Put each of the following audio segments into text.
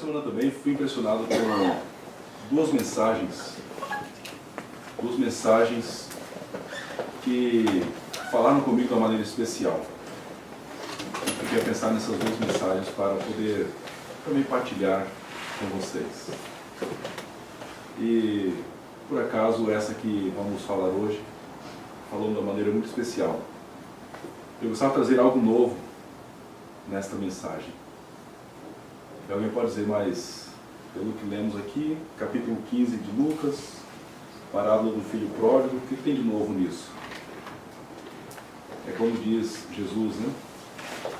semana também fui impressionado com duas mensagens que falaram comigo de uma maneira especial. Eu queria pensar nessas duas mensagens para poder também partilhar com vocês. E, por acaso, essa que vamos falar hoje, falou de uma maneira muito especial. Eu gostava de trazer algo novo nesta mensagem. E alguém pode dizer, mas pelo que lemos aqui, capítulo 15 de Lucas, parábola do filho pródigo, o que tem de novo nisso? É como diz Jesus, né?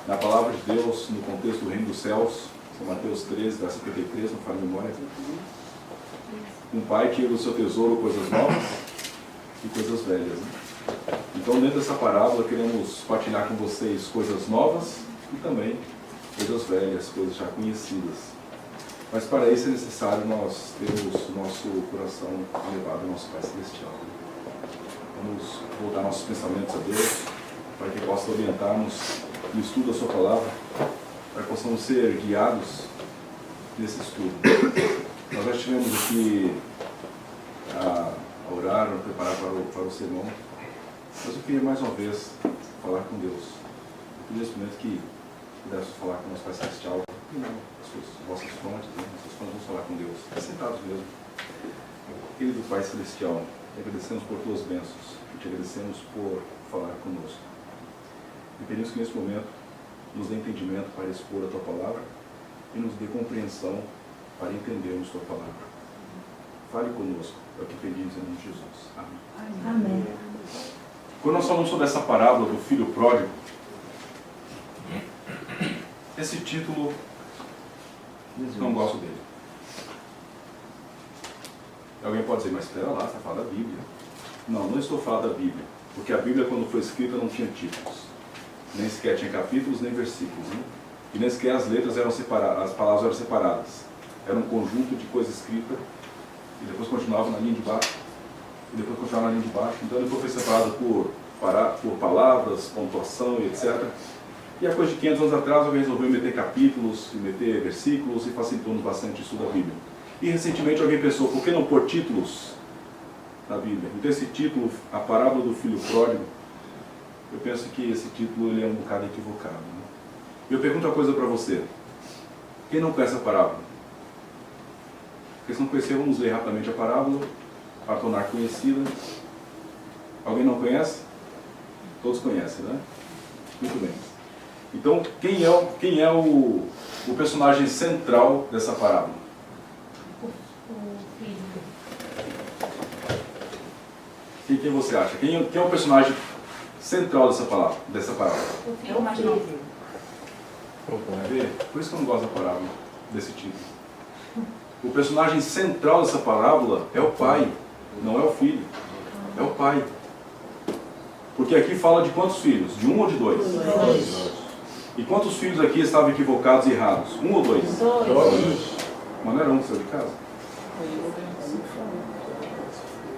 Na palavra de Deus, no contexto do reino dos céus, São Mateus 13, verso 53, não falo memória. Um pai tira do seu tesouro coisas novas e coisas velhas, né? Então, dentro dessa parábola, queremos partilhar com vocês coisas novas e também coisas velhas, coisas já conhecidas. Mas para isso é necessário nós termos o nosso coração elevado ao nosso Pai Celestial. Vamos voltar nossos pensamentos a Deus, para que possa orientar-nos no estudo da Sua Palavra, para que possamos ser guiados nesse estudo. Nós já estivemos aqui a orar, a preparar para o sermão, mas eu queria mais uma vez falar com Deus. Eu queria nesse momento que pudesse falar com o nosso Pai Celestial, as vossas fontes, né? Nossas fontes, vamos falar com Deus, sentados mesmo. Querido Pai Celestial, te agradecemos por tuas bênçãos e te agradecemos por falar conosco. E pedimos que nesse momento nos dê entendimento para expor a tua palavra e nos dê compreensão para entendermos tua palavra. Fale conosco, é o que pedimos em nome de Jesus. Amém. Amém. Quando nós falamos sobre essa parábola do filho pródigo, esse título, não gosto dele. Alguém pode dizer, mas espera lá, você está falando da Bíblia. Não, não estou falando da Bíblia, porque a Bíblia, quando foi escrita, não tinha títulos. Nem sequer tinha capítulos, nem versículos. Né? E nem sequer as letras eram separadas, as palavras eram separadas. Era um conjunto de coisa escrita, e depois continuava na linha de baixo, e depois continuava na linha de baixo. Então, depois foi separado por palavras, pontuação e etc. E há coisa de 500 anos atrás, alguém resolveu meter capítulos, e meter versículos, e facilitou-nos bastante isso da Bíblia. E recentemente alguém pensou, por que não pôr títulos na Bíblia? Então esse título, a parábola do filho pródigo, eu penso que esse título ele é um bocado equivocado. Né? Eu pergunto uma coisa para você. Quem não conhece a parábola? Porque se não conhecer, vamos ler rapidamente a parábola, para tornar conhecida. Alguém não conhece? Todos conhecem, né? Muito bem. Então, quem é o personagem central dessa parábola? O filho. Quem você acha? Quem é o personagem central dessa parábola? O filho mais novo. Por isso que eu não gosto da parábola, desse tipo. O personagem central dessa parábola é o pai, não é o filho. É o pai. Porque aqui fala de quantos filhos? De um ou de dois? Dois. E quantos filhos aqui estavam equivocados e errados? Um ou dois? Dois. Mas não era um que saiu de casa?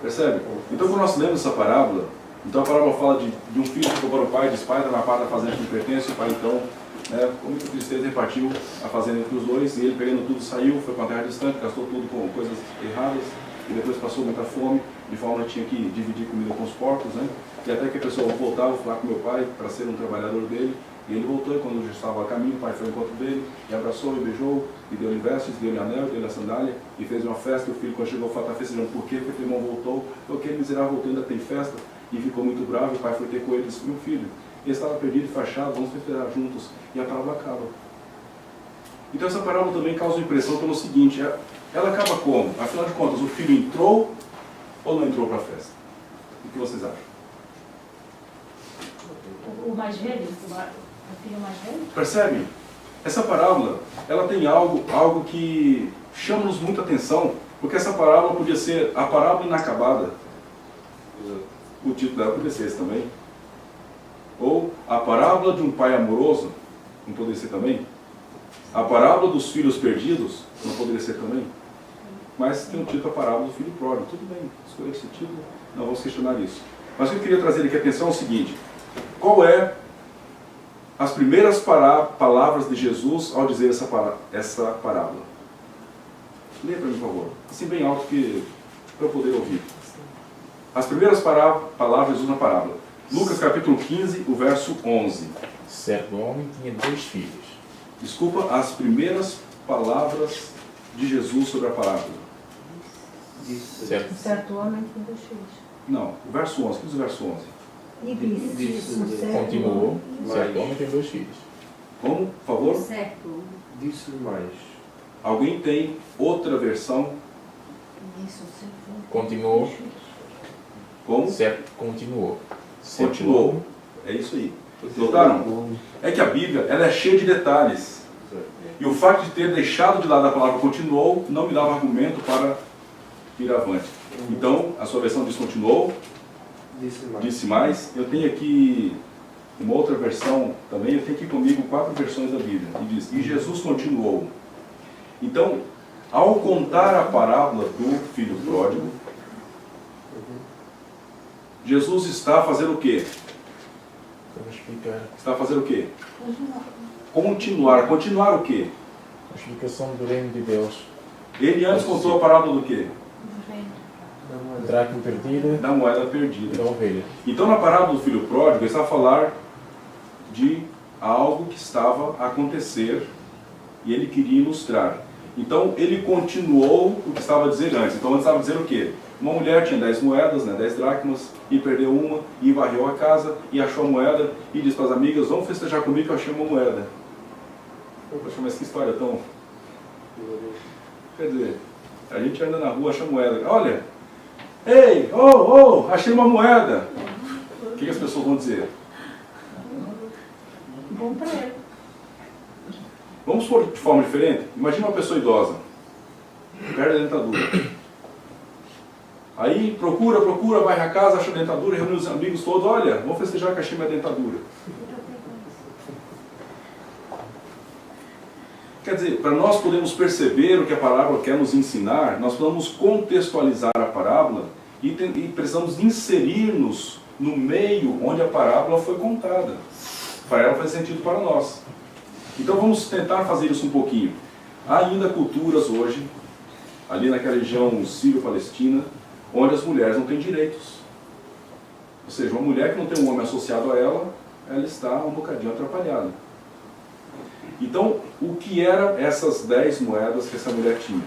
Percebe? Então quando nós lemos essa parábola, então a parábola fala de um filho que ficou para o pai, disse, pai, está na parte da fazenda que me pertence, o pai então, com muita tristeza, repartiu a fazenda entre os dois, e ele pegando tudo saiu, foi para uma terra distante, gastou tudo com coisas erradas, e depois passou muita fome, de forma que tinha que dividir comida com os porcos, né? E até que a pessoa voltava a falar com meu pai para ser um trabalhador dele, e ele voltou, e quando já estava a caminho, o pai foi ao encontro dele, e abraçou, e beijou, e deu-lhe vestes, deu-lhe anel, deu-lhe a sandália, e fez uma festa. O filho, quando chegou, está festejando. Por quê? Porque o irmão voltou. Porque aquele miserável voltou, ainda tem festa, e ficou muito bravo. O pai foi ter com ele e disse, meu filho, ele estava perdido e fachado, vamos festejar juntos. E a parábola acaba. Então essa parábola também causa impressão pelo seguinte, ela acaba como? Afinal de contas, o filho entrou ou não entrou para a festa? O que vocês acham? O mais velho? O filho mais velho? Percebe? Essa parábola, ela tem algo que chama-nos muita atenção, porque essa parábola podia ser a parábola inacabada. O título dela podia ser esse também. Ou a parábola de um pai amoroso, não poderia ser também? A parábola dos filhos perdidos, não poderia ser também? Mas tem um título, a parábola do filho pródigo. Tudo bem, escolher esse título, não vamos questionar isso. Mas o que eu queria trazer aqui a atenção é o seguinte: qual é as primeiras palavras de Jesus ao dizer essa parábola? Lê para mim, por favor. Assim bem alto para eu poder ouvir. As primeiras palavras usam a parábola. Lucas capítulo 15, o verso 11. Certo homem tinha 2 filhos. Desculpa, as primeiras palavras de Jesus sobre a parábola. Certo homem tem 2 filhos. Não, o verso 11. O que diz o verso 11? E disse, um certo Continuou. homem- Certo homem tem 2 filhos. Como, por favor? Certo. Disse mais. Alguém tem outra versão? Isso, certo. Continuou. Como? Certo, continuou. Certo Continuou. homem. É isso aí. Notaram? É que a Bíblia ela é cheia de detalhes. E o fato de ter deixado de lado a palavra continuou não me dava argumento para ir avante. Então, a sua versão diz continuou, Disse mais. disse mais. Eu tenho aqui uma outra versão também. Eu tenho aqui comigo 4 versões da Bíblia. E diz, e Jesus continuou. Então, ao contar a parábola do filho pródigo, Jesus está fazendo o quê? Vamos explicar. Está fazendo o quê? Continuar. Continuar o quê? A explicação do reino de Deus. Ele antes contou a parábola do quê? Dracma perdida Da moeda e perdida. da ovelha. Então, na parábola do filho pródigo, ele está a falar de algo que estava a acontecer e ele queria ilustrar. Então, ele continuou o que estava a dizer antes. Então, antes estava a dizer o quê? Uma mulher tinha 10 moedas, 10 dracmas, e perdeu uma, e varreu a casa, e achou a moeda, e disse para as amigas, vamos festejar comigo que eu achei uma moeda. Poxa, mas que história tão... Quer dizer, a gente anda na rua, acha moeda. Olha, ei, achei uma moeda. O que as pessoas vão dizer? Bom para ele. Vamos pôr de forma diferente. Imagina uma pessoa idosa, perde a dentadura. Aí procura, vai à casa, acha a dentadura, reúne os amigos todos, olha, vamos festejar que achei minha dentadura. Quer dizer, para nós podermos perceber o que a parábola quer nos ensinar, nós precisamos contextualizar a parábola e precisamos inserir-nos no meio onde a parábola foi contada. Para ela faz sentido para nós. Então vamos tentar fazer isso um pouquinho. Há ainda culturas hoje, ali naquela região sírio-palestina, onde as mulheres não têm direitos. Ou seja, uma mulher que não tem um homem associado a ela, ela está um bocadinho atrapalhada. Então, o que eram essas 10 moedas que essa mulher tinha?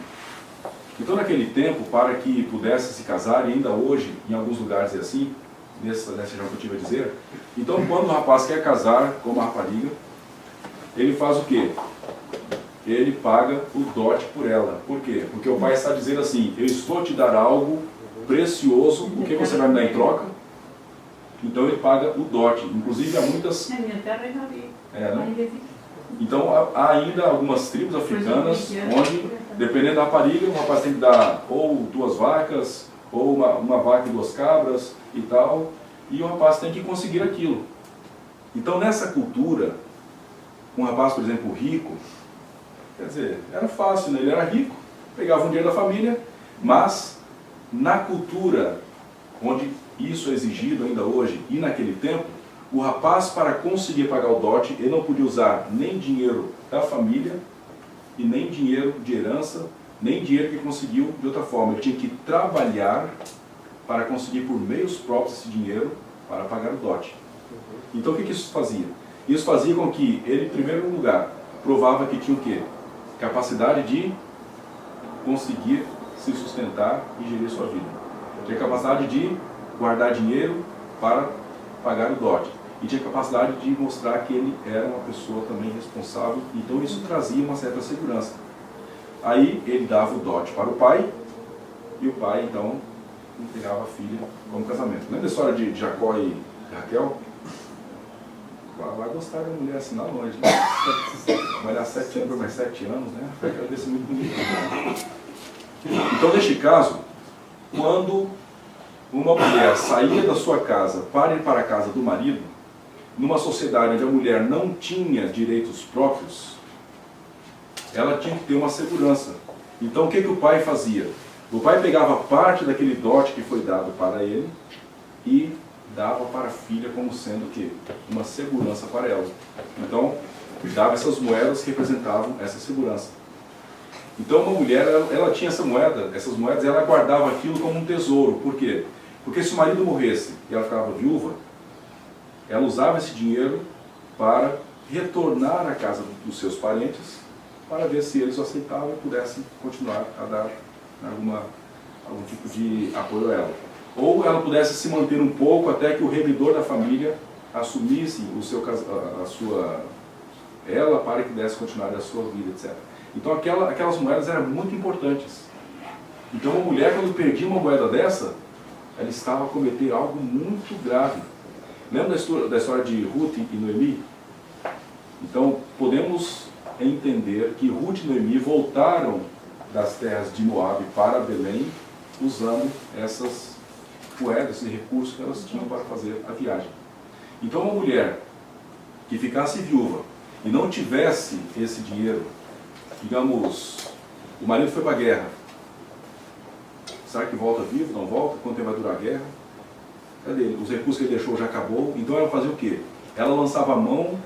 Então, naquele tempo, para que pudesse se casar, e ainda hoje, em alguns lugares é assim, nessa região que eu tive a dizer, então, quando o rapaz quer casar com uma rapariga, ele faz o quê? Ele paga o dote por ela. Por quê? Porque o pai está dizendo assim, eu estou a te dar algo precioso, o que você vai me dar em troca? Então ele paga o dote. Inclusive há muitas... Na minha terra eu já vi. né? Então há ainda algumas tribos africanas onde, dependendo da rapariga, o rapaz tem que dar ou 2 vacas, ou uma vaca e 2 cabras e tal, e o rapaz tem que conseguir aquilo. Então nessa cultura, um rapaz, por exemplo, rico, quer dizer, era fácil, né? Ele era rico, pegava um dinheiro da família, mas na cultura onde isso é exigido ainda hoje e naquele tempo, o rapaz, para conseguir pagar o dote, ele não podia usar nem dinheiro da família e nem dinheiro de herança, nem dinheiro que conseguiu de outra forma. Ele tinha que trabalhar para conseguir por meios próprios esse dinheiro para pagar o dote. Então o que isso fazia? Isso fazia com que ele, em primeiro lugar, provava que tinha o quê? Capacidade de conseguir se sustentar e gerir sua vida. Tinha capacidade de guardar dinheiro para pagar o dote. E tinha capacidade de mostrar que ele era uma pessoa também responsável. Então isso trazia uma certa segurança. Aí ele dava o dote para o pai, e o pai então entregava a filha como casamento. Lembra a história de Jacó e Raquel? Vai gostar da mulher assim lá longe, né? Trabalhar 7 anos por mais 7 anos, né? Raquel deve ser muito bonita. Então, neste caso, quando uma mulher saía da sua casa para ir para a casa do marido, numa sociedade onde a mulher não tinha direitos próprios, ela tinha que ter uma segurança. Então o que o pai fazia? O pai pegava parte daquele dote que foi dado para ele e dava para a filha como sendo que uma segurança para ela. Então dava essas moedas que representavam essa segurança. Então uma mulher, ela tinha essas moedas, ela guardava aquilo como um tesouro. Por quê? Porque se o marido morresse e ela ficava viúva, ela usava esse dinheiro para retornar à casa dos seus parentes, para ver se eles o aceitavam e pudessem continuar a dar algum tipo de apoio a ela. Ou ela pudesse se manter um pouco até que o remidor da família assumisse ela para que pudesse continuar a sua vida, etc. Então aquelas moedas eram muito importantes. Então uma mulher, quando perdia uma moeda dessa, ela estava a cometer algo muito grave. Lembra da história de Ruth e Noemi? Então podemos entender que Ruth e Noemi voltaram das terras de Moabe para Belém, usando essas moedas e recursos que elas tinham para fazer a viagem. Então uma mulher que ficasse viúva e não tivesse esse dinheiro, digamos, o marido foi para a guerra, será que volta vivo? Não volta? Quanto tempo vai durar a guerra? Cadê ele? Os recursos que ele deixou já acabou. Então ela fazia o quê? Ela lançava a mão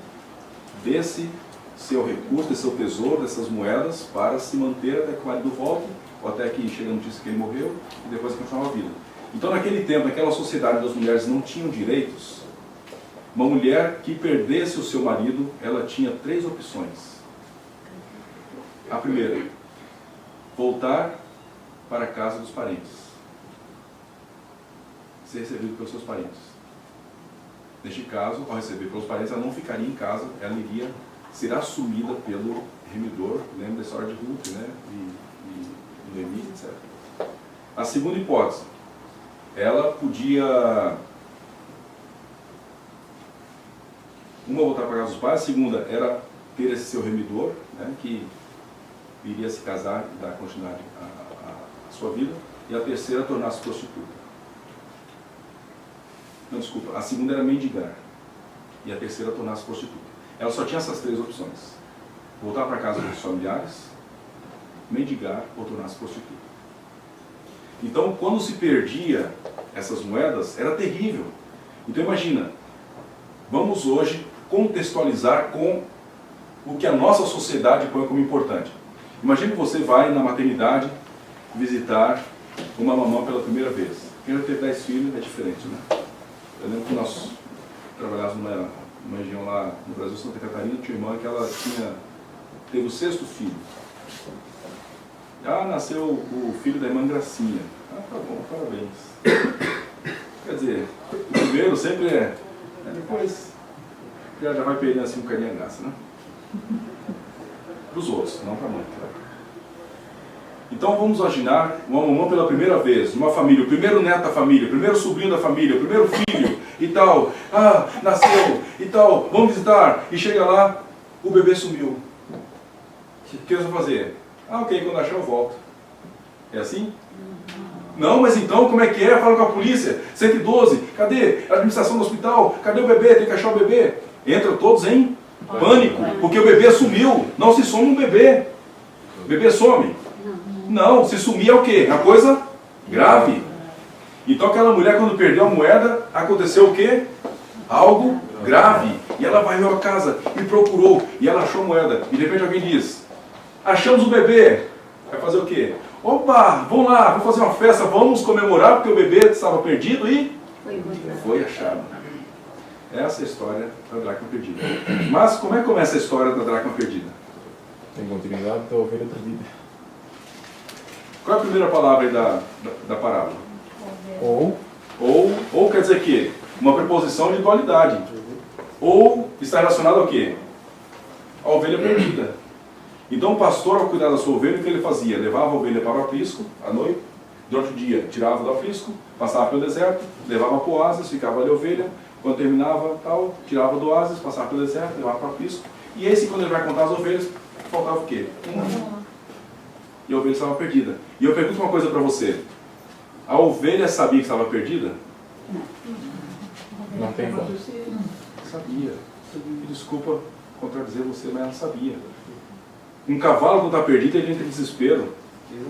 desse seu recurso, desse seu tesouro, dessas moedas, para se manter até que o marido volte, ou até que chega a notícia que ele morreu, e depois continuava a vida. Então naquele tempo, naquela sociedade onde as mulheres não tinham direitos, uma mulher que perdesse o seu marido, ela tinha 3 opções. A primeira, voltar para a casa dos parentes, ser recebido pelos seus parentes. Neste caso, ao receber pelos parentes, ela não ficaria em casa, ela iria ser assumida pelo remidor. Lembra da história de Ruth, né? E Noemi, etc. A segunda hipótese, ela podia voltar para a casa dos pais. A segunda era ter esse seu remidor, né, que iria se casar e dar continuidade à sua vida. E a terceira, tornar-se prostituta. Não, desculpa, a segunda era mendigar. E a terceira, tornar-se prostituta. Ela só tinha essas 3 opções: voltar para a casa dos familiares, mendigar ou tornar-se prostituta. Então, quando se perdia essas moedas, era terrível. Então imagina, vamos hoje contextualizar com o que a nossa sociedade põe como importante. Imagine que você vai na maternidade visitar uma mamã pela primeira vez. Quem já teve 10 filhos é diferente, né? Eu lembro que nós trabalhávamos numa região lá no Brasil, Santa Catarina, tinha uma irmã que ela teve o 6º filho. Nasceu o filho da irmã Gracinha. Tá bom, parabéns. Quer dizer, o primeiro sempre depois já vai perdendo assim um bocadinho a graça, né? Para os outros, não para a mãe. Tá? Então vamos imaginar uma mamãe pela primeira vez, numa família, o primeiro neto da família, o primeiro sobrinho da família, o primeiro filho e tal. Nasceu e tal, vamos visitar. E chega lá, o bebê sumiu. O que eles vão fazer? Ok, quando achar eu volto. É assim? Não, mas então como é que é? Fala com a polícia. 112, cadê a administração do hospital? Cadê o bebê? Tem que achar o bebê. Entram todos em pânico, porque o bebê sumiu. Não se some um bebê. O bebê some. Não, se sumir é o quê? É uma coisa grave. Então aquela mulher, quando perdeu a moeda, aconteceu o quê? Algo grave. E ela varreu a casa e procurou, e ela achou a moeda. E de repente alguém diz: achamos o bebê. Vai fazer o quê? Opa, vamos lá, vamos fazer uma festa, vamos comemorar porque o bebê estava perdido e foi achado. Essa é a história da dracma perdida. Mas como é que começa a história da dracma perdida? Tem continuidade da ovelha perdida. Qual é a primeira palavra aí da parábola? Ou quer dizer que uma preposição de dualidade. Ou está relacionado ao quê? A ovelha perdida. Então o pastor, ao cuidar da sua ovelha, o que ele fazia? Levava a ovelha para o aprisco, à noite, durante o dia tirava do aprisco, passava pelo deserto, levava para o oásis, ficava ali a ovelha, quando terminava, tal, tirava do oásis, passava pelo deserto, levava para o aprisco, e esse, quando ele vai contar as ovelhas, faltava o quê? Uma. E a ovelha estava perdida. E eu pergunto uma coisa para você: a ovelha sabia que estava perdida? Não tem como. Sabia. E desculpa contradizer você, mas ela sabia. Um cavalo quando está perdido, ele entra em desespero.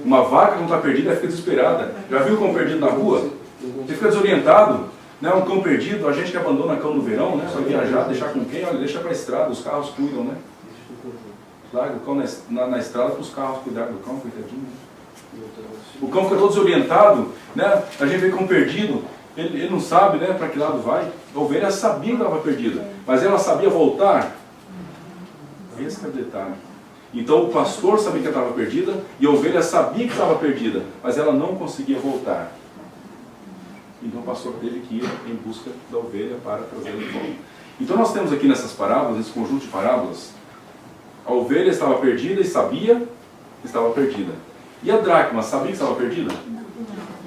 Uma vaca quando está perdida, ela fica desesperada. Já viu o cão perdido na rua? Ele fica desorientado. Né? Um cão perdido, a gente que abandona cão no verão, né? Só viajar, deixar com quem? Olha, deixa para a estrada, os carros cuidam, né? Larga o cão na estrada para os carros cuidarem do cão, coitadinho. O cão fica todo desorientado, né? A gente vê cão perdido, ele não sabe, né, para que lado vai. A ovelha sabia que estava perdida, mas ela sabia voltar. Esse é o detalhe. Então o pastor sabia que ela estava perdida e a ovelha sabia que estava perdida, mas ela não conseguia voltar. Então o pastor teve que ir em busca da ovelha para trazê-la de volta. Então nós temos aqui nessas parábolas, esse conjunto de parábolas, a ovelha estava perdida e sabia que estava perdida. E a dracma sabia que estava perdida?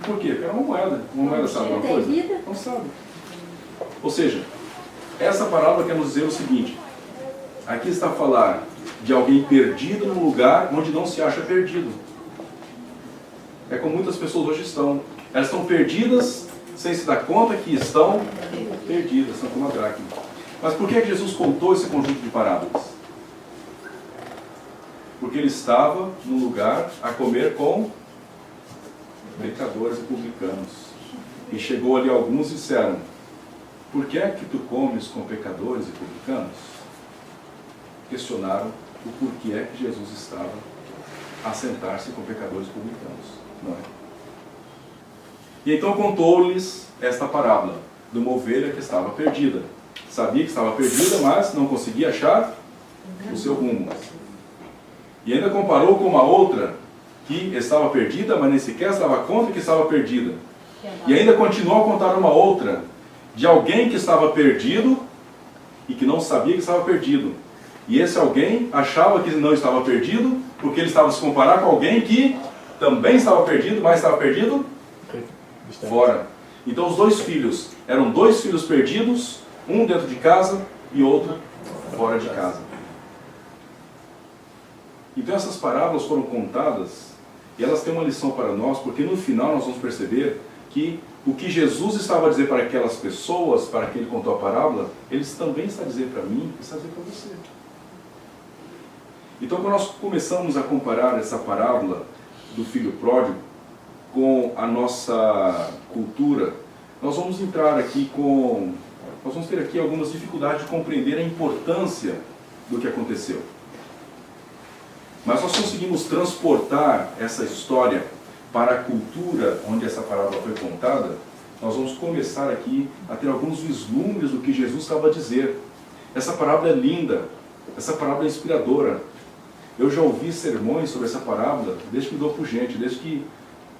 Por quê? Porque era uma moeda. Uma moeda sabe alguma coisa? Não sabe. Ou seja, essa parábola quer nos dizer o seguinte: aqui está a falar de alguém perdido num lugar onde não se acha perdido. É como muitas pessoas hoje estão. Elas estão perdidas sem se dar conta que estão perdidas, são como a dracma. Mas por que Jesus contou esse conjunto de parábolas? Porque ele estava num lugar a comer com pecadores e publicanos. E chegou ali alguns e disseram: por que é que tu comes com pecadores e publicanos? Questionaram o porquê é que Jesus estava a sentar-se com pecadores e publicanos. Não é? E então contou-lhes esta parábola de uma ovelha que estava perdida. Sabia que estava perdida, mas não conseguia achar o seu rumo. E ainda comparou com uma outra que estava perdida, mas nem sequer estava conta que estava perdida. E ainda continuou a contar uma outra de alguém que estava perdido e que não sabia que estava perdido. E esse alguém achava que não estava perdido porque ele estava a se comparar com alguém que também estava perdido, mas estava perdido fora. Então os dois filhos eram dois filhos perdidos, um dentro de casa e outro fora de casa. Então essas parábolas foram contadas e elas têm uma lição para nós, porque no final nós vamos perceber que o que Jesus estava a dizer para aquelas pessoas, para quem ele contou a parábola, ele também está a dizer para mim e está a dizer para você. Então quando nós começamos a comparar essa parábola do filho pródigo com a nossa cultura, nós vamos entrar aqui nós vamos ter aqui algumas dificuldades de compreender a importância do que aconteceu. Mas nós conseguimos transportar essa história para a cultura onde essa parábola foi contada. Nós vamos começar aqui a ter alguns vislumbres do que Jesus estava a dizer. Essa parábola é linda, essa parábola é inspiradora. Eu já ouvi sermões sobre essa parábola desde que me dou por gente, desde que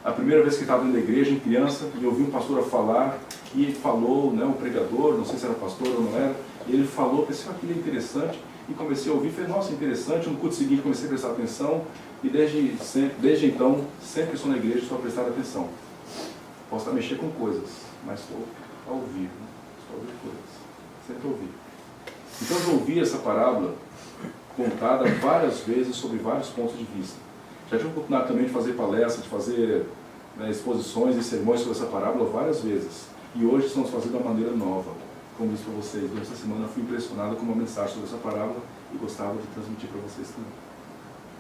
a primeira vez que estava dentro da igreja, em criança, e ouvi um pastor a falar, e ele falou, né, um pregador, não sei se era pastor ou não era, e ele falou, pensei, aquilo é interessante, e comecei a ouvir, falei, nossa, interessante, no culto seguinte comecei a prestar atenção, e desde então, sempre que estou na igreja, estou a prestar atenção. Posso estar mexendo com coisas, mas estou a ouvir, né? Estou a ouvir coisas, sempre ouvir. Então eu ouvi essa parábola contada várias vezes sobre vários pontos de vista. Já tive a oportunidade também de fazer palestras, de fazer, né, exposições e sermões sobre essa parábola várias vezes. E hoje estamos fazendo de uma maneira nova. Como disse para vocês, durante essa semana fui impressionado com uma mensagem sobre essa parábola e gostava de transmitir para vocês também.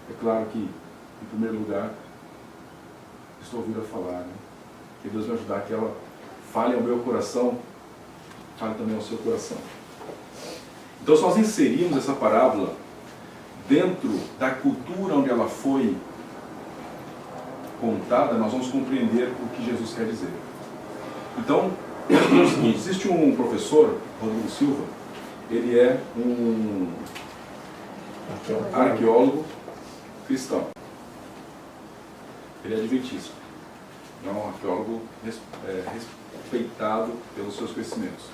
É claro que, em primeiro lugar, estou ouvindo a falar, né? Que Deus me ajudar que ela fale ao meu coração, fale também ao seu coração. Então, se nós inserirmos essa parábola dentro da cultura onde ela foi contada, nós vamos compreender o que Jesus quer dizer. Então, é o seguinte, existe um professor, Rodrigo Silva, ele é um arqueólogo cristão. Ele é adventista. É um arqueólogo respeitado pelos seus conhecimentos.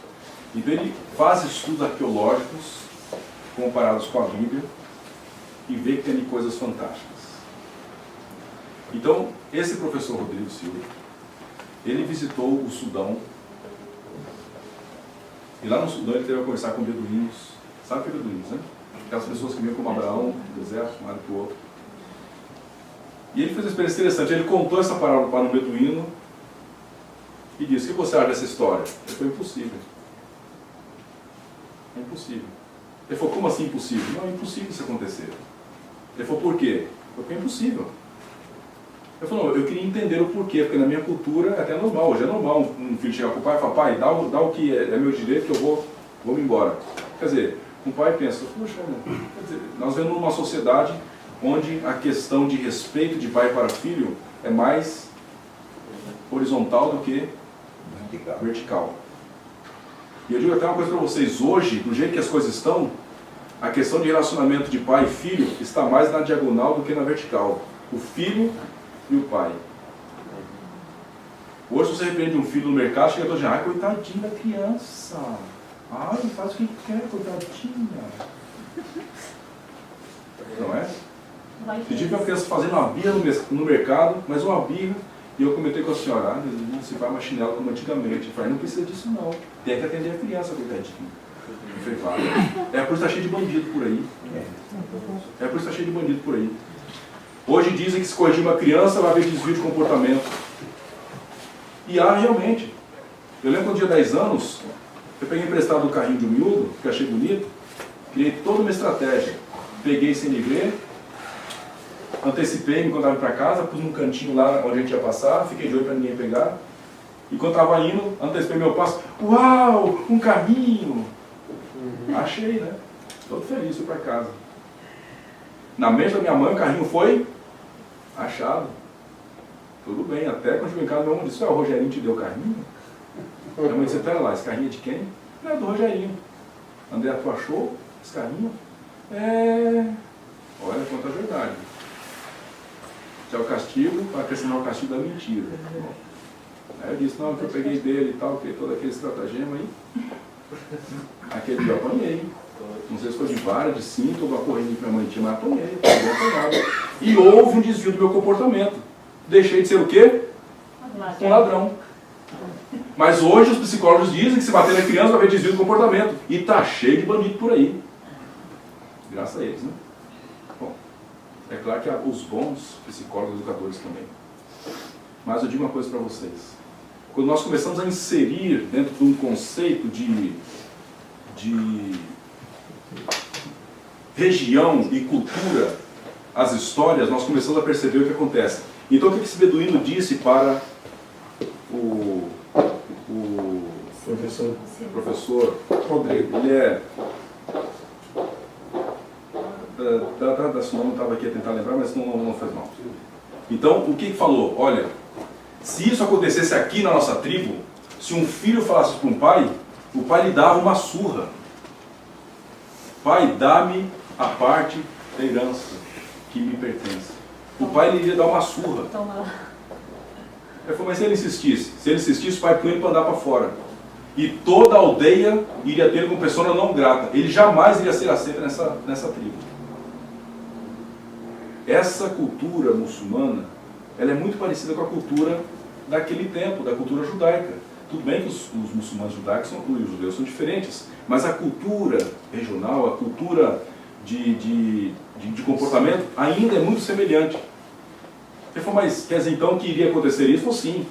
Então ele faz estudos arqueológicos comparados com a Bíblia e vê que tem ali coisas fantásticas. Então, esse professor Rodrigo Silva, ele visitou o Sudão, e lá no Sudão ele teve a conversar com beduínos. Sabe o que é beduínos, né? Aquelas pessoas que vinham como Abraão, no deserto, um lado para o outro. E ele fez uma experiência interessante. Ele contou essa parábola para um beduíno e disse: o que você acha dessa história? Ele falou: impossível. É impossível. Ele falou: como assim impossível? Não, é impossível isso acontecer. Ele falou: por quê? Porque é impossível. Ele falou: eu queria entender o porquê, porque na minha cultura é até normal. Hoje é normal um filho chegar para o pai e falar: pai, dá o que é meu direito que eu vou me embora. Quer dizer, Um pai pensa, puxa, quer dizer, nós vivemos numa sociedade onde a questão de respeito de pai para filho é mais horizontal do que vertical. E eu digo até uma coisa para vocês, hoje, do jeito que as coisas estão, a questão de relacionamento de pai e filho está mais na diagonal do que na vertical. O filho e o pai. Hoje, se você repreende um filho no mercado, chega todo dia, ai, coitadinho da criança. Ai, faz o que quer, coitadinha. Não é? Pedi para uma criança fazendo uma birra no mercado, mas uma birra, e eu comentei com a senhora, não se vai mais chinelo como antigamente. Eu falei, não precisa disso não. Tem que atender a criança, coitadinho. Eu falei, vai. É por isso que está cheio de bandido por aí. É por isso que está cheio de bandido por aí. Hoje dizem que se corrigir uma criança vai haver desvio de comportamento. E há realmente. Eu lembro quando eu tinha 10 anos, eu peguei emprestado um carrinho de um miúdo, que eu achei bonito, criei toda uma estratégia. Peguei sem ele ver, antecipei-me quando estava para casa, pus num cantinho lá onde a gente ia passar, fiquei de olho para ninguém pegar. E quando estava indo, antecipei meu passo, uau, um carrinho! Achei, né? Todo feliz, fui para casa. Na mente da minha mãe, o carrinho foi achado. Tudo bem, até quando chegou em casa, meu irmão disse, o Rogerinho te deu o carrinho? Minha mãe disse, pera lá, esse carrinho é de quem? Não, é do Rogerinho. André, tu achou esse carrinho? Olha, conta a verdade. Isso é o castigo, para acrescentar o castigo da mentira. Aí eu disse, não, que eu peguei dele e tal, que todo aquele estratagema aí. Aquele dia eu apanhei. Não sei se foi de vara, de cinto ou uma corrente que minha mãe tinha, mas apanhei. E houve um desvio do meu comportamento. Deixei de ser o quê? Um ladrão. Mas hoje os psicólogos dizem que se bater na criança vai haver desvio do comportamento. E está cheio de bandido por aí. Graças a eles, né? Bom, é claro que há os bons psicólogos e educadores também. Mas eu digo uma coisa para vocês. Quando nós começamos a inserir dentro de um conceito de região e cultura as histórias, nós começamos a perceber o que acontece. Então o que esse beduíno disse para o professor Rodrigo? Ele é... Esse nome estava aqui a tentar lembrar, mas não faz mal. Então, o que falou? Olha, se isso acontecesse aqui na nossa tribo, se um filho falasse para um pai, o pai lhe dava uma surra. Pai, dá-me a parte da herança que me pertence. O pai lhe ia dar uma surra. Eu falei, mas se ele insistisse, o pai punha ele para andar para fora. E toda a aldeia iria ter como pessoa não grata. Ele jamais iria ser aceito nessa tribo. Essa cultura muçulmana, ela é muito parecida com a cultura daquele tempo, da cultura judaica. Tudo bem que os muçulmanos judaicos e os judeus são diferentes, mas a cultura regional, a cultura de comportamento ainda é muito semelhante. Ele falou, mas quer dizer então que iria acontecer isso? Falei, sim.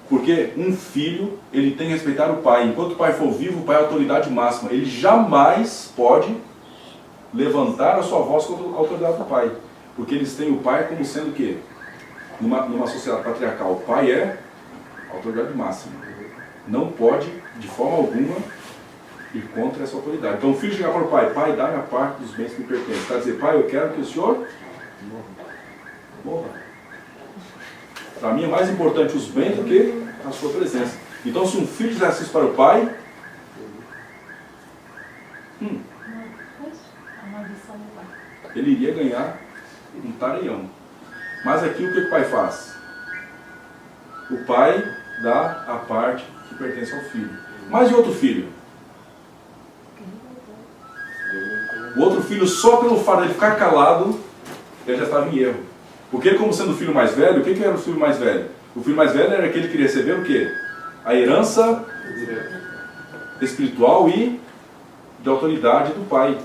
Porque um filho, ele tem que respeitar o pai. Enquanto o pai for vivo, o pai é a autoridade máxima. Ele jamais pode levantar a sua voz contra a autoridade do pai. Porque eles têm o pai como sendo o quê? Numa sociedade patriarcal, o pai é a autoridade máxima. Não pode, de forma alguma, ir contra essa autoridade. Então o filho chegar para o pai, pai, dá-me a parte dos bens que me pertencem. Está a dizer, pai, eu quero que o senhor morra. Para mim é mais importante os bens do que a sua presença. Então se um filho fizesse isso para o pai, ele iria ganhar um tareião. Mas aqui o que o pai faz? O pai dá a parte que pertence ao filho. Mas e outro filho? O outro filho, só pelo fato de ele ficar calado, ele já estava em erro. Porque ele, como sendo o filho mais velho, o que era o filho mais velho? O filho mais velho era aquele que queria receber o quê? A herança espiritual e de autoridade do pai.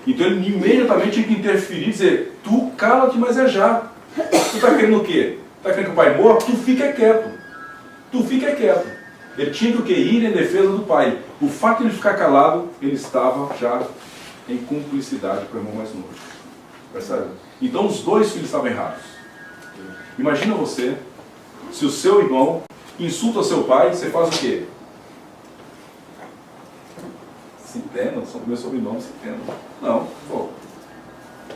Então ele imediatamente tinha que interferir e dizer, tu cala-te, mas é já. Tu está querendo o quê? Está querendo que o pai morra? Tu fica quieto. Tu fica quieto. Ele tinha que ir em defesa do pai. O fato de ele ficar calado, ele estava já em cumplicidade com o irmão mais novo. Percebe? Então os dois filhos estavam errados. Imagina você, se o seu irmão insulta seu pai, você faz o quê? Centeno, são do meu sobrenome Centeno. Não, pô,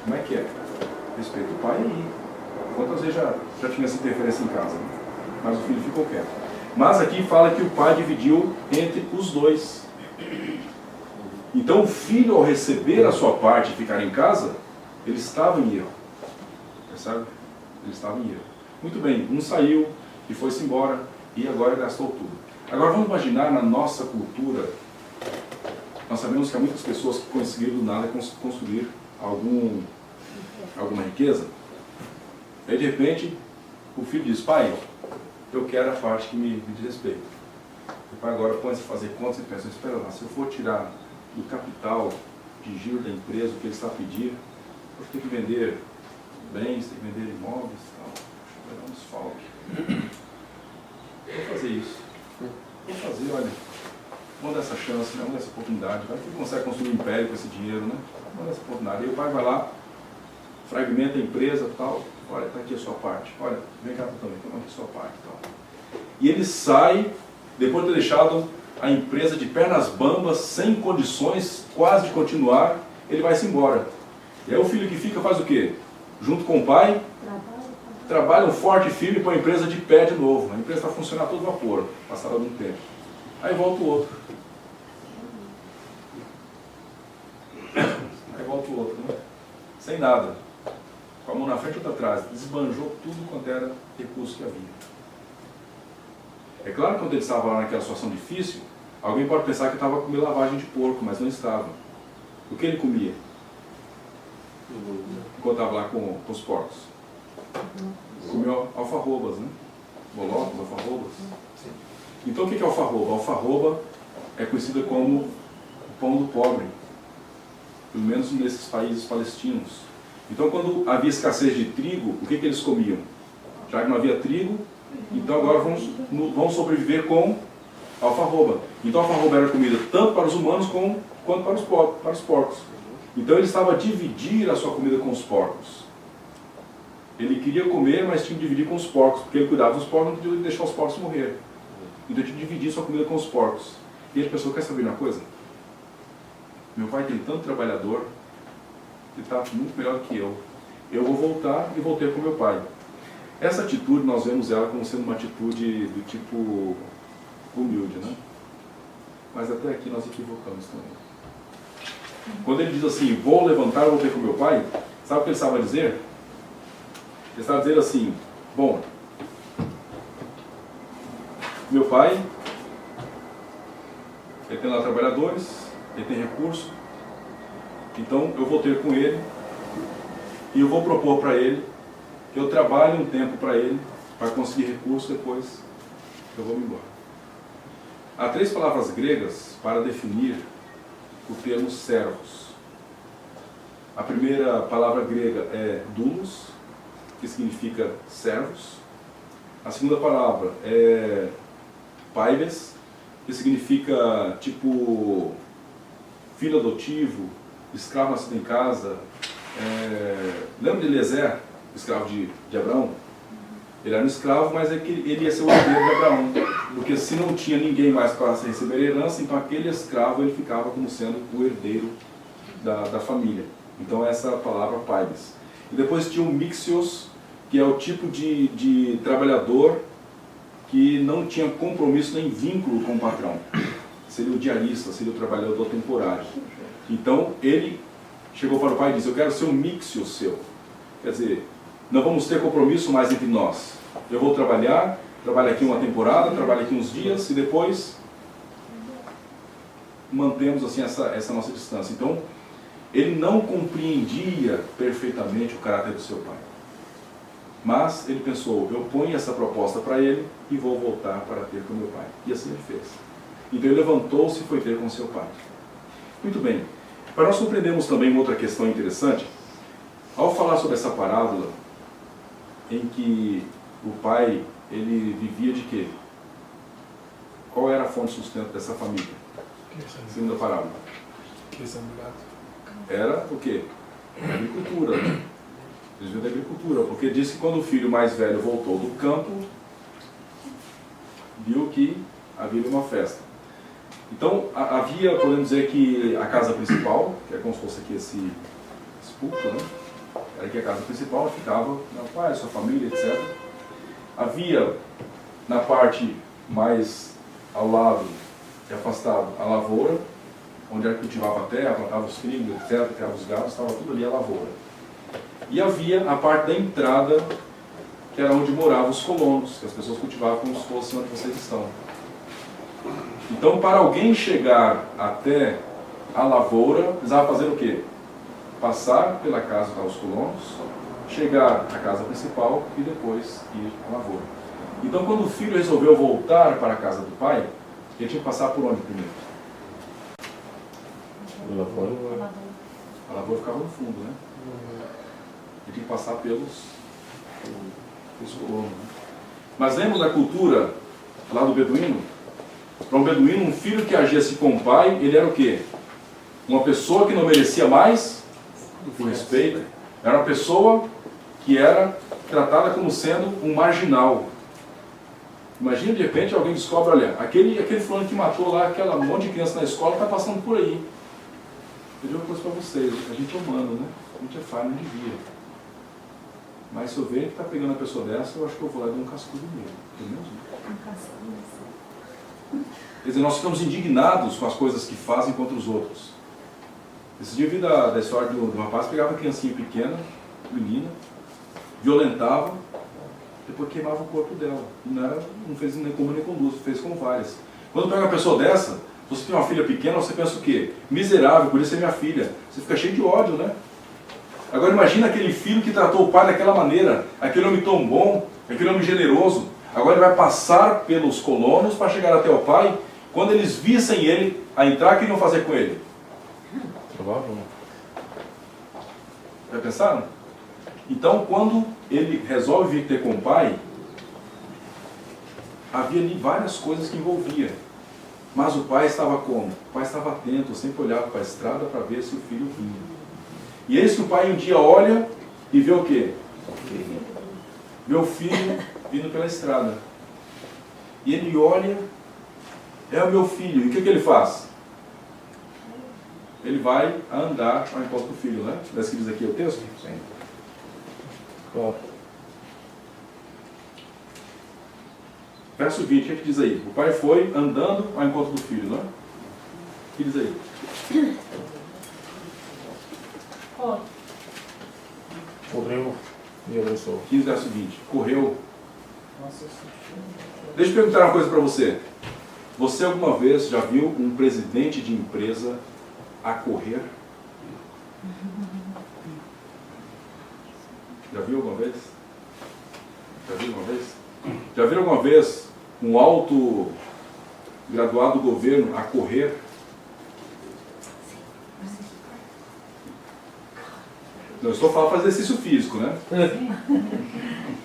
como é que é? Respeita o pai aí. Quantas vezes já tinha essa interferência em casa, né? Mas o filho ficou quieto. Mas aqui fala que o pai dividiu entre os dois. Então o filho, ao receber a sua parte e ficar em casa, ele estava em erro. Percebe? Ele estava em erro. Muito bem, um saiu e foi-se embora e agora gastou tudo. Agora vamos imaginar na nossa cultura, nós sabemos que há muitas pessoas que conseguiram do nada construir alguma riqueza. Aí de repente o filho diz, pai, eu quero a parte que me diz respeito. O pai agora põe-se a fazer contas e pensa, espera lá, se eu for tirar do capital de giro da empresa o que ele está a pedir, eu tenho que vender bens, tenho que vender imóveis, tal. Vai dar um desfalque. Vou fazer isso. Vou fazer, olha, vamos dar essa chance, né? Vamos dar essa oportunidade. Vai que ele consegue construir um império com esse dinheiro, né? Vamos dar essa oportunidade. Aí o pai vai lá, fragmenta a empresa, tal. Olha, está aqui a sua parte. Olha, vem cá também, toma aqui a sua parte, tal. E ele sai, depois de ter deixado a empresa de pernas bambas, sem condições quase de continuar, ele vai-se embora. E aí o filho que fica faz o quê? Junto com o pai, trabalha um forte firme e põe a empresa de pé de novo. A empresa está funcionando a todo vapor, passado algum tempo. Aí volta o outro. Aí volta o outro, né? Sem nada. Com a mão na frente e outra atrás. Desbanjou tudo quanto era recurso que havia. É claro que quando ele estava lá naquela situação difícil, alguém pode pensar que estava comendo lavagem de porco, mas não estava. O que ele comia? Enquanto estava lá com os porcos. Comeu alfarrobas, né? Bolocos, alfarrobas. Então o que é alfarroba? Alfarroba é conhecida como o pão do pobre. Pelo menos nesses países palestinos. Então quando havia escassez de trigo, o que eles comiam? Já que não havia trigo, então agora vão sobreviver com alfarroba. Então a alfarroba era comida tanto para os humanos quanto para os porcos. Então ele estava a dividir a sua comida com os porcos. Ele queria comer, mas tinha que dividir com os porcos, porque ele cuidava dos porcos, não podia deixar os porcos morrer. Então ele tinha que dividir sua comida com os porcos. E ele pensou, quer saber uma coisa? Meu pai tem tanto trabalhador, que está muito melhor que eu. Eu vou voltar e voltei com meu pai. Essa atitude, nós vemos ela como sendo uma atitude do tipo humilde, né? Mas até aqui nós equivocamos também. Quando ele diz assim, vou levantar e voltei com meu pai, sabe o que ele estava a dizer? Ele estava a dizer assim, bom, meu pai, ele tem lá trabalhadores, ele tem recurso, então eu vou ter com ele e eu vou propor para ele que eu trabalhe um tempo para ele, para conseguir recurso, depois eu vou me embora. Há 3 palavras gregas para definir o termo servos. A primeira palavra grega é doulos, que significa servos. A segunda palavra é paibes, que significa tipo filho adotivo, escravo nascido em casa. Lembra de Eliezer, escravo de Abraão? Ele era um escravo, mas ele ia ser o herdeiro de Abraão, porque se não tinha ninguém mais para receber herança, então aquele escravo ele ficava como sendo o herdeiro da família. Então essa palavra paibes. E depois tinha o mixios, que é o tipo de trabalhador que não tinha compromisso nem vínculo com o patrão. Seria o diarista, seria o trabalhador temporário. Então ele chegou para o pai e disse, eu quero ser um mixios seu. Quer dizer, não vamos ter compromisso mais entre nós. Eu vou trabalho aqui uma temporada, trabalho aqui uns dias e depois mantemos assim essa nossa distância. Então, ele não compreendia perfeitamente o caráter do seu pai. Mas ele pensou, eu ponho essa proposta para ele e vou voltar para ter com meu pai. E assim ele fez. Então ele levantou-se e foi ter com seu pai. Muito bem. Para nós compreendermos também uma outra questão interessante, ao falar sobre essa parábola, em que o pai, ele vivia de quê? Qual era a fonte de sustento dessa família? Segunda parábola. Era o quê? A agricultura, né? Eles viviam da agricultura, porque diz que quando o filho mais velho voltou do campo, viu que havia uma festa. Então, havia, podemos dizer que a casa principal, que é como se fosse aqui esse púlpito, né? Era aqui a casa principal, ficava meu pai, sua família, etc. Havia, na parte mais ao lado e afastado, a lavoura, onde era cultivava a terra, plantava os trigos, etc., criava os gados, estava tudo ali a lavoura. E havia a parte da entrada, que era onde moravam os colonos, que as pessoas cultivavam como se fosse onde vocês estão. Então, para alguém chegar até a lavoura, precisava fazer o quê? Passar pela casa dos colonos, chegar à casa principal e depois ir à lavoura. Então, quando o filho resolveu voltar para a casa do pai, ele tinha que passar por onde primeiro? A lavoura ficava no fundo, né? Ele tinha que passar pelos colonos. Né? Mas lembra da cultura lá do beduíno? Para um beduíno, um filho que agia assim com o pai, ele era o quê? Uma pessoa que não merecia mais o respeito. Era uma pessoa que era tratada como sendo um marginal. Imagina, de repente, alguém descobre, olha, aquele fulano que matou lá aquela monte de criança na escola está passando por aí. Eu digo uma coisa para vocês, a gente é humano, né? A gente é falho, não devia. Mas se eu ver que está pegando a pessoa dessa, eu acho que eu vou lá e dou um cascudo nele. Entendeu? Quer dizer, nós ficamos indignados com as coisas que fazem contra os outros. Esse dia eu vi da história do rapaz que pegava uma criancinha pequena, menina, violentava, depois queimava o corpo dela. Não fez nem como nem conduz, fez com várias. Quando pega uma pessoa dessa, você tem uma filha pequena, você pensa o quê? Miserável, podia ser minha filha. Você fica cheio de ódio, né? Agora imagina aquele filho que tratou o pai daquela maneira, aquele homem tão bom, aquele homem generoso. Agora ele vai passar pelos colonos para chegar até o pai. Quando eles vissem ele a entrar, o que iriam fazer com ele? Provável. Já pensaram? Então, quando ele resolve vir ter com o pai, havia ali várias coisas que envolvia. Mas o pai estava como? O pai estava atento, sempre olhava para a estrada para ver se o filho vinha. E é isso que o pai um dia olha e vê o quê? Vê o filho vindo pela estrada. E ele olha, é o meu filho. E o que ele faz? Ele vai andar ao encontro do filho, né? Parece que diz aqui o texto? Sim. Claro. Verso 20, o que diz aí? O pai foi andando ao encontro do filho, né? O que diz aí? Correu e abraçou. 15, verso 20. Correu. Deixa eu perguntar uma coisa para você. Você alguma vez já viu um presidente de empresa a correr? Já viu alguma vez? Já viu alguma vez? Já viram alguma vez um alto graduado do governo a correr? Não estou falando fazer exercício físico, né?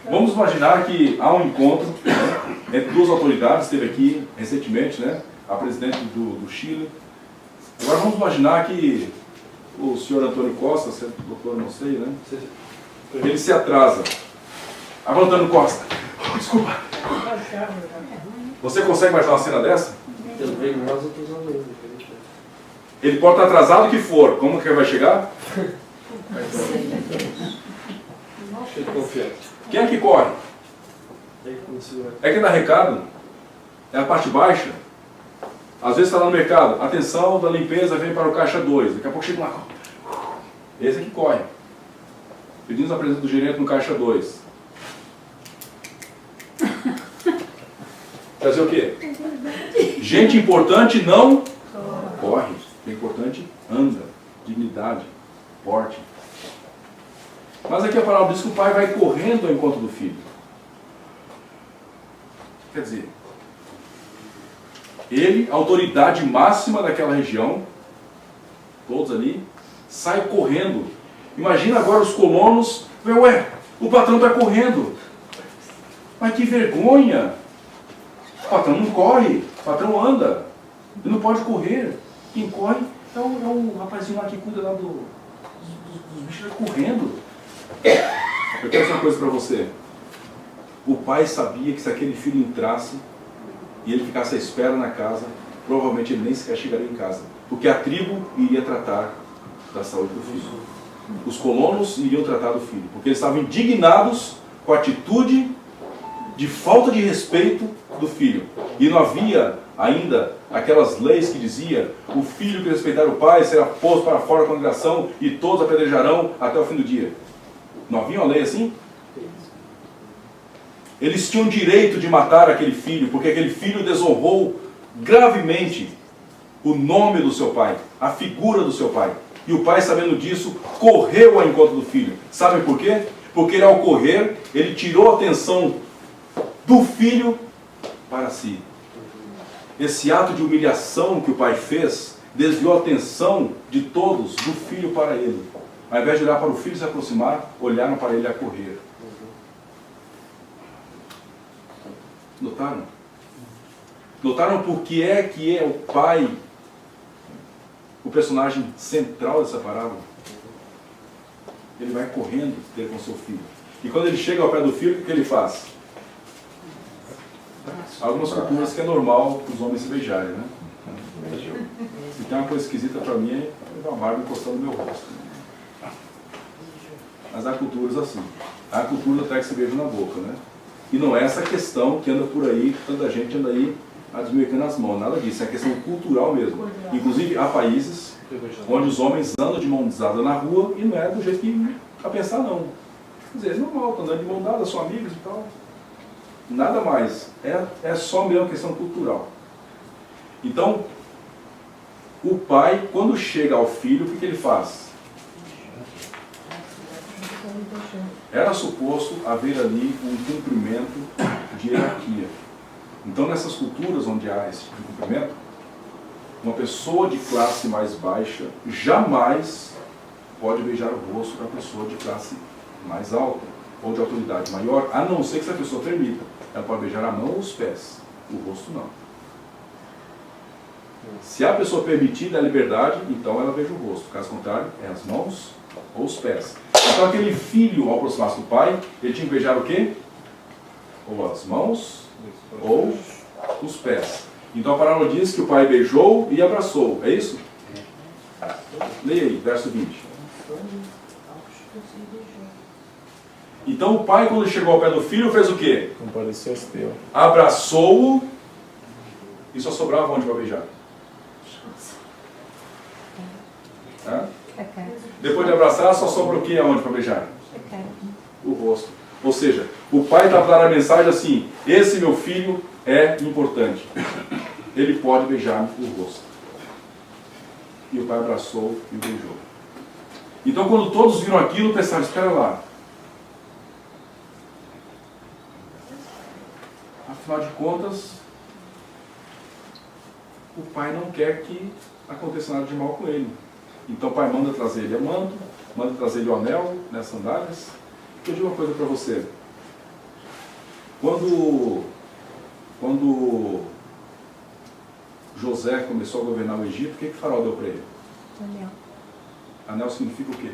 Vamos imaginar que há um encontro, né, entre duas autoridades, esteve aqui recentemente, né? A presidente do Chile. Agora vamos imaginar que o senhor Antônio Costa, doutor, não sei, né? Ele se atrasa. Agora Antônio Costa. Desculpa. Você consegue imaginar uma cena dessa? Ele veio nós outros alunos. Ele pode estar atrasado o que for. Como que ele vai chegar? Cheio de confiança. Quem é que corre? É quem dá recado? É a parte baixa? Às vezes está lá no mercado. Atenção da limpeza, vem para o caixa 2. Daqui a pouco chega lá. Esse é que corre. Pedimos a presença do gerente no caixa 2. Quer dizer o quê? Gente importante não corre. Gente importante anda. Dignidade. Porte. Mas aqui a palavra diz que o pai vai correndo ao encontro do filho. Quer dizer, ele, autoridade máxima daquela região, todos ali, sai correndo. Imagina agora os colonos, ué, o patrão está correndo. Mas que vergonha! O patrão não corre, o patrão anda. Ele não pode correr. Quem corre é o rapazinho lá que cuida lá dos bichos correndo. Eu quero dizer uma coisa para você. O pai sabia que se aquele filho entrasse e ele ficasse à espera na casa, provavelmente ele nem sequer chegaria em casa, porque a tribo iria tratar da saúde do filho. Os colonos iriam tratar do filho, porque eles estavam indignados com a atitude de falta de respeito do filho. E não havia ainda aquelas leis que dizia: o filho que respeitar o pai será posto para fora da congregação e todos apedrejarão até o fim do dia. Não havia uma lei assim? Eles tinham direito de matar aquele filho, porque aquele filho desonrou gravemente o nome do seu pai, a figura do seu pai. E o pai, sabendo disso, correu ao encontro do filho. Sabem por quê? Porque ele, ao correr, ele tirou a atenção do filho para si. Esse ato de humilhação que o pai fez desviou a atenção de todos do filho para ele. Ao invés de olhar para o filho se aproximar, olharam para ele a correr. Notaram? Notaram por que é o pai o personagem central dessa parábola? Ele vai correndo ter com seu filho. E quando ele chega ao pé do filho, o que ele faz? Algumas culturas que é normal os homens se beijarem, né? Se tem uma coisa esquisita para mim, é uma barba encostando no meu rosto. Mas há culturas assim. Há cultura até que se beija na boca, né? E não é essa questão que anda por aí, tanta gente anda aí desmercando as mãos, nada disso, é questão cultural mesmo. Inclusive, há países onde os homens andam de mão dada na rua e não é do jeito que a pensar, não. Quer dizer, é normal, estão andando de mão dada, são amigos e tal. Nada mais. É só mesmo questão cultural. Então, o pai, quando chega ao filho, o que ele faz? Era suposto haver ali um cumprimento de hierarquia. Então, nessas culturas onde há esse tipo de cumprimento, uma pessoa de classe mais baixa jamais pode beijar o rosto da pessoa de classe mais alta ou de autoridade maior, a não ser que essa pessoa permita. Ela pode beijar a mão ou os pés, o rosto não. Se a pessoa permitir da liberdade, então ela beija o rosto. Caso contrário, é as mãos ou os pés. Então aquele filho, ao aproximar-se do pai, ele tinha que beijar o quê? Ou as mãos ou os pés. Então a parábola diz que o pai beijou e abraçou. É isso? Leia aí, verso 20. Então o pai, quando chegou ao pé do filho, fez o quê? Compareceu-se dele. Abraçou-o e só sobrava onde para beijar? Hã? Depois de abraçar, só sobra o que aonde para beijar? O rosto. Ou seja, o pai estava dando a mensagem assim: esse meu filho é importante. Ele pode beijar o rosto. E o pai abraçou e beijou. Então, quando todos viram aquilo, pensaram: espera lá. Afinal de contas, o pai não quer que aconteça nada de mal com ele. Então o pai manda trazer ele a manto, manda trazer ele o anel, né, as sandálias. Eu digo uma coisa para você. Quando José começou a governar o Egito, o que o faraó deu para ele? Anel. Anel significa o quê?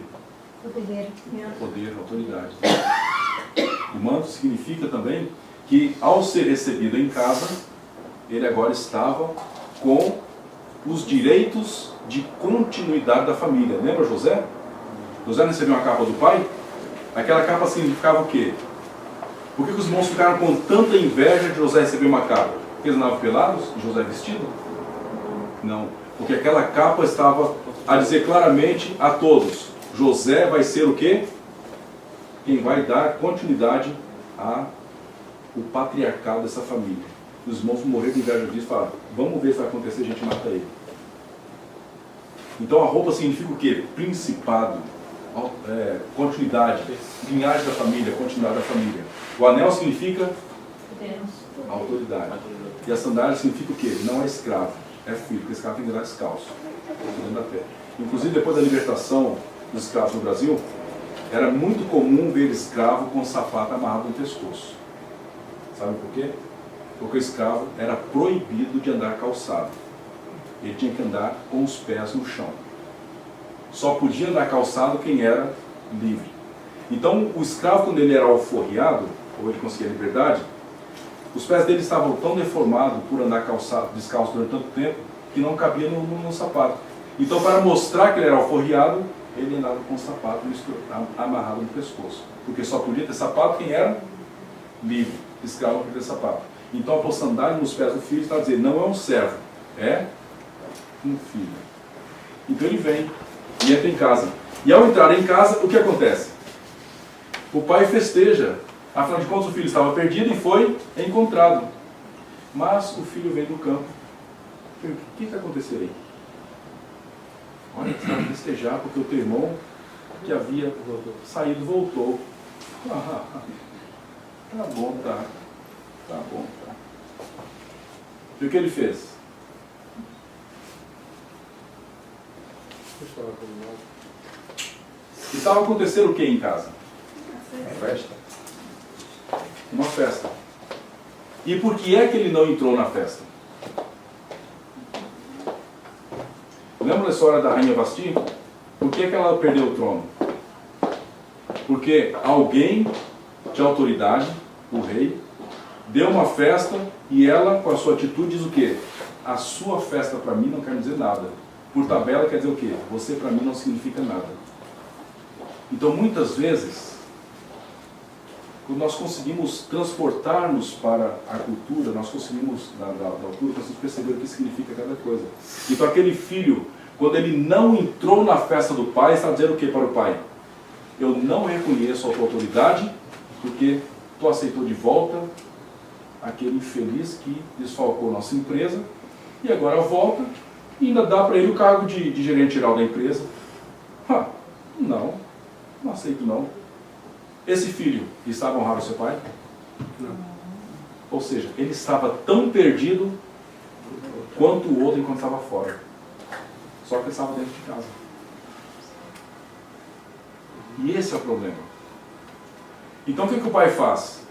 Poder. Poder, autoridade. O manto significa também que, ao ser recebido em casa, ele agora estava com os direitos de continuidade da família. Lembra José? José recebeu uma capa do pai? Aquela capa significava o quê? Por que os irmãos ficaram com tanta inveja de José receber uma capa? Porque eles andavam pelados e José vestido? Não. Porque aquela capa estava a dizer claramente a todos: José vai ser o quê? Quem vai dar continuidade ao patriarcado dessa família. Os irmãos morreram de inveja disso e falaram: vamos ver se vai acontecer, a gente mata ele. Então a roupa significa o quê? Principado, continuidade, linhagem da família, continuidade da família. O anel significa autoridade. E a sandália significa o quê? Não é escravo, é filho, porque escravo tem que andar descalço, dentro da terra. Inclusive, depois da libertação dos escravos no Brasil, era muito comum ver escravo com sapato amarrado no pescoço. Sabe por quê? Porque o escravo era proibido de andar calçado. Ele tinha que andar com os pés no chão. Só podia andar calçado quem era livre. Então, o escravo, quando ele era alforriado, ou ele conseguia liberdade, Os pés dele estavam tão deformados por andar descalço durante tanto tempo que não cabia no sapato. Então, para mostrar que ele era alforriado, ele andava com o sapato amarrado no pescoço. Porque só podia ter sapato quem era livre, escravo não podia ter sapato. Então, a sandália nos pés do filho está a dizer, não é um servo, é um filho. Então ele vem e entra em casa. E ao entrar em casa, o que acontece? O pai festeja. Afinal de contas, o filho estava perdido e foi encontrado. Mas o filho vem do campo. O que está acontecendo aí? Olha, você vai festejar porque o teu irmão que havia saído voltou. Tá bom, tá. Tá bom, tá. E o que ele fez? Estava acontecendo o que em casa? Festa. Uma festa. E por que é que ele não entrou na festa? Lembra da história da rainha Vasti? Por que é que ela perdeu o trono? Porque alguém de autoridade, o rei, deu uma festa e ela, com a sua atitude, diz o quê? A sua festa para mim não quer dizer nada. Por tabela quer dizer o quê? Você para mim não significa nada. Então muitas vezes, quando nós conseguimos transportar-nos para a cultura, nós conseguimos, da altura, conseguimos perceber o que significa cada coisa. Então aquele filho, quando ele não entrou na festa do pai, está dizendo o que para o pai? Eu não reconheço a tua autoridade, porque tu aceitou de volta aquele infeliz que desfalcou nossa empresa, e agora volta e ainda dá para ele o cargo de gerente geral da empresa. Não aceito não. Esse filho estava honrado ao seu pai? Não. Ou seja, ele estava tão perdido quanto o outro enquanto estava fora. Só que ele estava dentro de casa. E esse é o problema. Então o que o pai faz?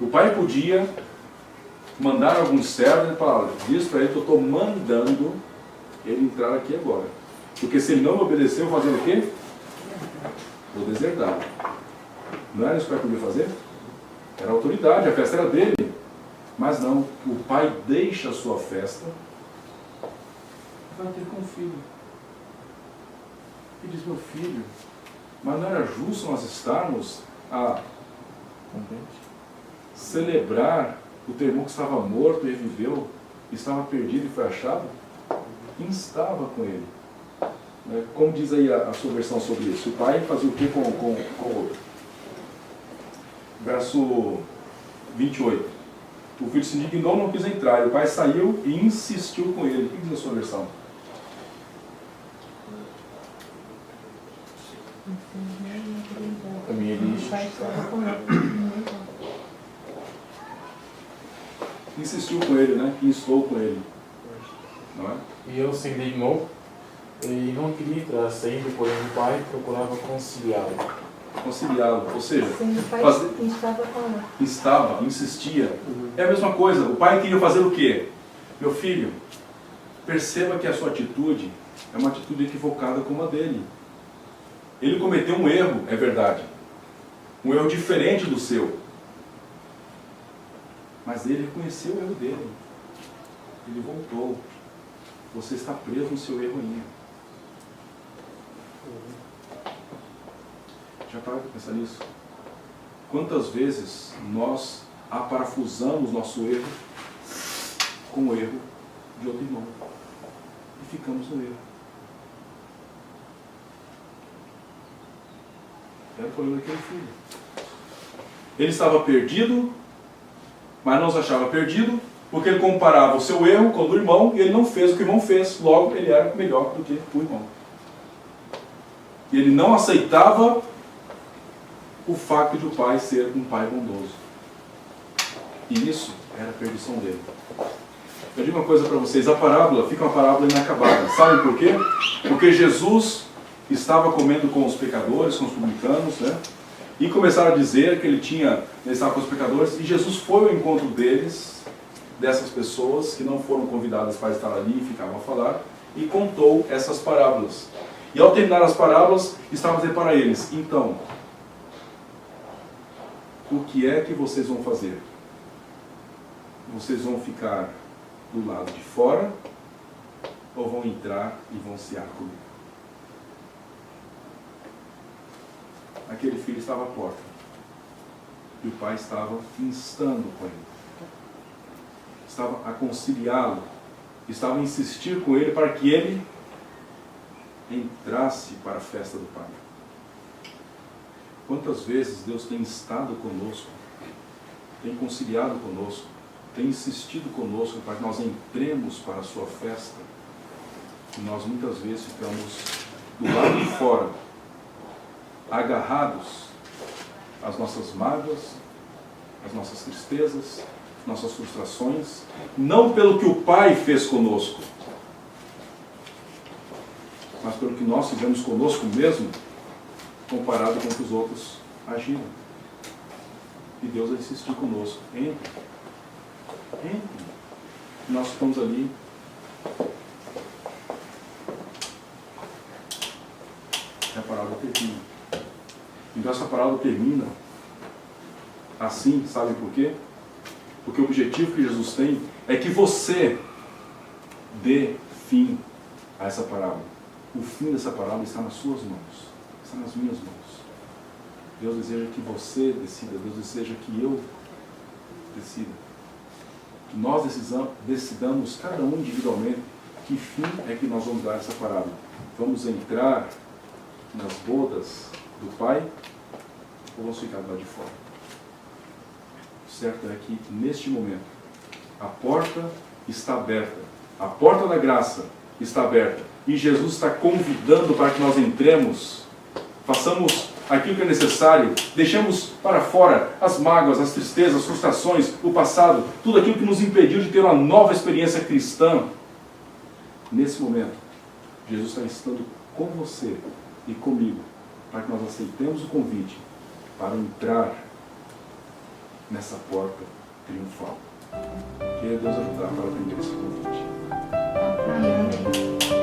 O pai podia mandar alguns servos e falar, diz para ele que eu estou mandando ele entrar aqui agora. Porque se ele não me obedeceu, fazer o quê? Vou deserdar. Não era isso que o pai podia fazer? Era a autoridade, a festa era dele. Mas não, o pai deixa a sua festa e vai ter com o filho. E diz, meu filho, mas não era justo nós estarmos a celebrar o teu irmão que estava morto e reviveu, estava perdido e foi achado? Quem estava com ele? Como diz aí a sua versão sobre isso? O pai fazia o que com o outro? Verso 28. O filho se indignou, não quis entrar. E o pai saiu e insistiu com ele. O que diz a sua versão? A minha diz. Insistiu com ele, né? Instou com ele. Não é? E ele se indignou e não queria entrar, saindo, porém o pai procurava conciliá-lo. Conciliá-lo, ou seja, o pai estava com ela. Estava, insistia. É a mesma coisa, o pai queria fazer o quê? Meu filho, perceba que a sua atitude é uma atitude equivocada como a dele. Ele cometeu um erro, é verdade. Um erro diferente do seu. Mas ele reconheceu o erro dele. Ele voltou. Você está preso no seu erro ainda. Já parou para pensar nisso? Quantas vezes nós aparafusamos nosso erro com o erro de outro irmão e ficamos no erro? Era o problema daquele filho. Ele estava perdido, mas não se achava perdido, porque ele comparava o seu erro com o do irmão e ele não fez o que o irmão fez, logo ele era melhor do que o irmão. E ele não aceitava o fato de o pai ser um pai bondoso. E isso era a perdição dele. Eu digo uma coisa para vocês, a parábola fica uma parábola inacabada. Sabem por quê? Porque Jesus estava comendo com os pecadores, com os publicanos, né? E começaram a dizer que ele estava com os pecadores, e Jesus foi ao encontro deles, dessas pessoas que não foram convidadas para estar ali e ficavam a falar, e contou essas parábolas. E ao terminar as parábolas, estava a dizer para eles, então, o que é que vocês vão fazer? Vocês vão ficar do lado de fora ou vão entrar e vão cear comigo? Aquele filho estava à porta e o pai estava instando com ele, estava a conciliá-lo, estava a insistir com ele para que ele entrasse para a festa do Pai. Quantas vezes Deus tem estado conosco, tem conciliado conosco, tem insistido conosco para que nós entremos para a sua festa, e nós muitas vezes ficamos do lado de fora, agarrados às nossas mágoas, às nossas tristezas, nossas frustrações, não pelo que o Pai fez conosco, mas pelo que nós fizemos conosco mesmo, comparado com o que os outros agiram. E Deus vai insistir conosco. Entre. Nós ficamos ali. E a parábola termina. Então essa parábola termina assim, sabe por quê? Porque o objetivo que Jesus tem é que você dê fim a essa parábola. O fim dessa parábola está nas suas mãos, está nas minhas mãos. Deus deseja que você decida, Deus deseja que eu decida. Que nós decidamos, cada um individualmente, que fim é que nós vamos dar a essa parábola. Vamos entrar nas bodas do Pai ou vamos ficar lá de fora? O certo é que, neste momento, a porta está aberta. A porta da graça está aberta. E Jesus está convidando para que nós entremos, façamos aquilo que é necessário, deixemos para fora as mágoas, as tristezas, as frustrações, o passado, tudo aquilo que nos impediu de ter uma nova experiência cristã. Nesse momento, Jesus está estando com você e comigo, para que nós aceitemos o convite para entrar nessa porta triunfal. Que Deus ajudar para atender esse convite. Amém.